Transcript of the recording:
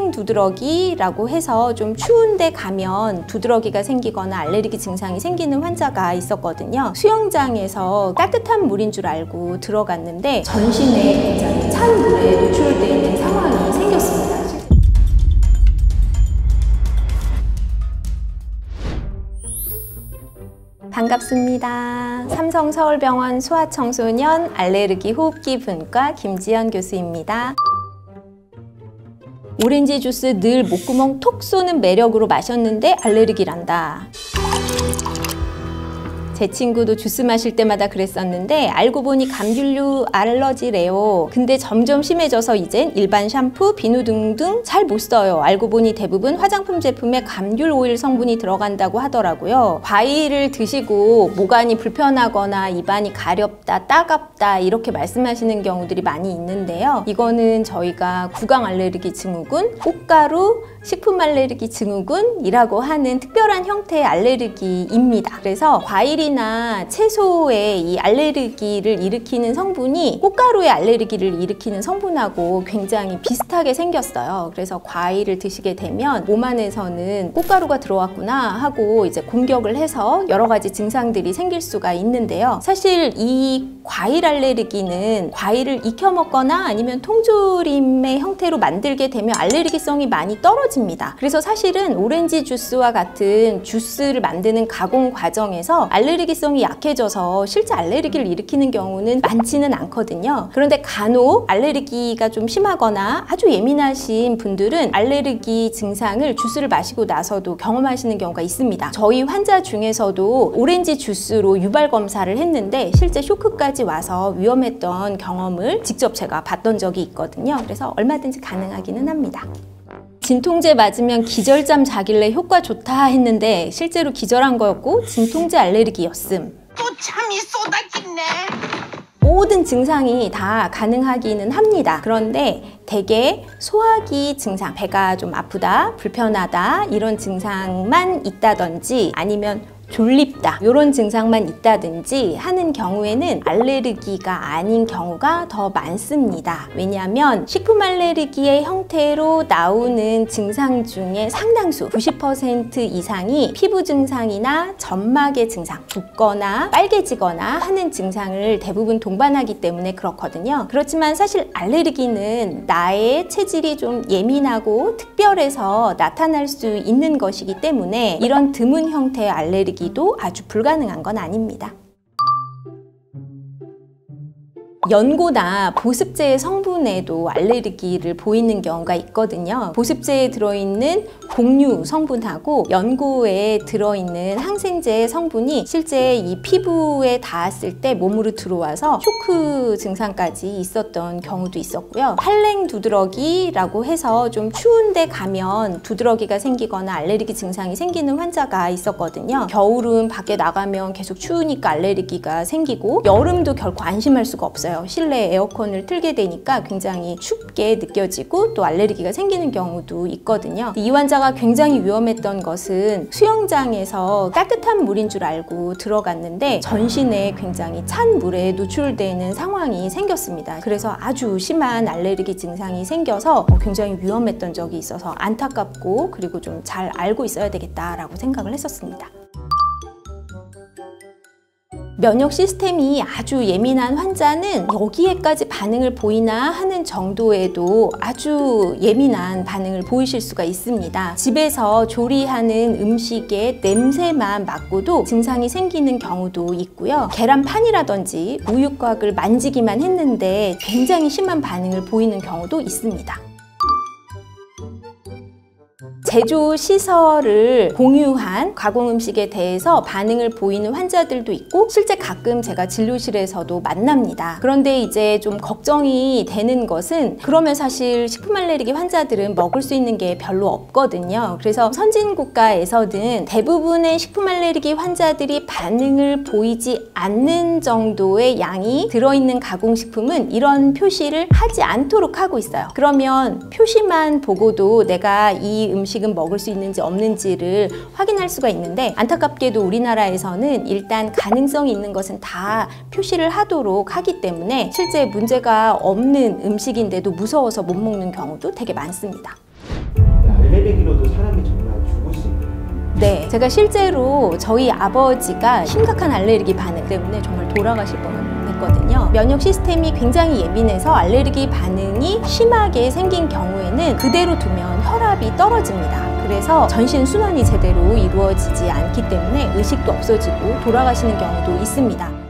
한랭 두드러기라고 해서 좀 추운데 가면 두드러기가 생기거나 알레르기 증상이 생기는 환자가 있었거든요. 수영장에서 따뜻한 물인 줄 알고 들어갔는데 전신에 굉장히 찬 물에 노출되는 상황이 생겼습니다. 반갑습니다. 삼성서울병원 소아청소년 알레르기 호흡기 분과 김지연 교수입니다. 오렌지 주스 늘 목구멍 톡 쏘는 매력으로 마셨는데 알레르기란다. 제 친구도 주스 마실 때마다 그랬었는데 알고 보니 감귤류 알러지래요. 근데 점점 심해져서 이젠 일반 샴푸, 비누 등등 잘 못 써요. 알고 보니 대부분 화장품 제품에 감귤 오일 성분이 들어간다고 하더라고요. 과일을 드시고 모간이 불편하거나 입안이 가렵다, 따갑다 이렇게 말씀하시는 경우들이 많이 있는데요. 이거는 저희가 구강 알레르기 증후군, 꽃가루, 식품 알레르기 증후군이라고 하는 특별한 형태의 알레르기입니다. 그래서 과일이나 채소에 이 알레르기를 일으키는 성분이 꽃가루의 알레르기를 일으키는 성분하고 굉장히 비슷하게 생겼어요. 그래서 과일을 드시게 되면 몸 안에서는 꽃가루가 들어왔구나 하고 이제 공격을 해서 여러 가지 증상들이 생길 수가 있는데요. 사실 이 과일 알레르기는 과일을 익혀 먹거나 아니면 통조림의 형태로 만들게 되면 알레르기성이 많이 떨어집니다. 그래서 사실은 오렌지 주스와 같은 주스를 만드는 가공 과정에서 알레르기성이 약해져서 실제 알레르기를 일으키는 경우는 많지는 않거든요. 그런데 간혹 알레르기가 좀 심하거나 아주 예민하신 분들은 알레르기 증상을 주스를 마시고 나서도 경험하시는 경우가 있습니다. 저희 환자 중에서도 오렌지 주스로 유발 검사를 했는데 실제 쇼크까지 와서 위험했던 경험을 직접 제가 봤던 적이 있거든요. 그래서 얼마든지 가능하기는 합니다. 진통제 맞으면 기절잠 자길래 효과 좋다 했는데 실제로 기절한 거였고 진통제 알레르기였음. 또 참이 쏟아지네. 모든 증상이 다 가능하기는 합니다. 그런데 대개 소화기 증상, 배가 좀 아프다, 불편하다 이런 증상만 있다든지 아니면 졸립다 이런 증상만 있다든지 하는 경우에는 알레르기가 아닌 경우가 더 많습니다. 왜냐하면 식품 알레르기의 형태로 나오는 증상 중에 상당수 90% 이상이 피부 증상이나 점막의 증상, 붓거나 빨개지거나 하는 증상을 대부분 동반하기 때문에 그렇거든요. 그렇지만 사실 알레르기는 나의 체질이 좀 예민하고 특별해서 나타날 수 있는 것이기 때문에 이런 드문 형태의 알레르기도 아주 불가능한 건 아닙니다. 연고나 보습제의 성분에도 알레르기를 보이는 경우가 있거든요. 보습제에 들어있는 곡류 성분하고 연고에 들어있는 항생제의 성분이 실제 이 피부에 닿았을 때 몸으로 들어와서 쇼크 증상까지 있었던 경우도 있었고요. 한랭 두드러기라고 해서 좀 추운데 가면 두드러기가 생기거나 알레르기 증상이 생기는 환자가 있었거든요. 겨울은 밖에 나가면 계속 추우니까 알레르기가 생기고 여름도 결코 안심할 수가 없어요. 실내 에어컨을 틀게 되니까 굉장히 춥게 느껴지고 또 알레르기가 생기는 경우도 있거든요. 이 환자가 굉장히 위험했던 것은 수영장에서 따뜻한 물인 줄 알고 들어갔는데 전신에 굉장히 찬 물에 노출되는 상황이 생겼습니다. 그래서 아주 심한 알레르기 증상이 생겨서 굉장히 위험했던 적이 있어서 안타깝고 그리고 좀 잘 알고 있어야 되겠다라고 생각을 했었습니다. 면역 시스템이 아주 예민한 환자는 여기에까지 반응을 보이나 하는 정도에도 아주 예민한 반응을 보이실 수가 있습니다. 집에서 조리하는 음식의 냄새만 맡고도 증상이 생기는 경우도 있고요. 계란판이라든지 우유곽을 만지기만 했는데 굉장히 심한 반응을 보이는 경우도 있습니다. 제조 시설을 공유한 가공 음식에 대해서 반응을 보이는 환자들도 있고 실제 가끔 제가 진료실에서도 만납니다. 그런데 이제 좀 걱정이 되는 것은 그러면 사실 식품 알레르기 환자들은 먹을 수 있는 게 별로 없거든요. 그래서 선진 국가에서는 대부분의 식품 알레르기 환자들이 반응을 보이지 않는 정도의 양이 들어있는 가공식품은 이런 표시를 하지 않도록 하고 있어요. 그러면 표시만 보고도 내가 이 음식은 먹을 수 있는지 없는지를 확인할 수가 있는데 안타깝게도 우리나라에서는 일단 가능성이 있는 것은 다 표시를 하도록 하기 때문에 실제 문제가 없는 음식인데도 무서워서 못 먹는 경우도 되게 많습니다. 알레르기로도 사람이 정말 죽을 수 있나요? 네, 제가 실제로 저희 아버지가 심각한 알레르기 반응 때문에 정말 돌아가실 뻔했거든요. 면역 시스템이 굉장히 예민해서 알레르기 반응이 심하게 생긴 경우에는 그대로 두면 혈압이 떨어집니다. 그래서 전신 순환이 제대로 이루어지지 않기 때문에 의식도 없어지고 돌아가시는 경우도 있습니다.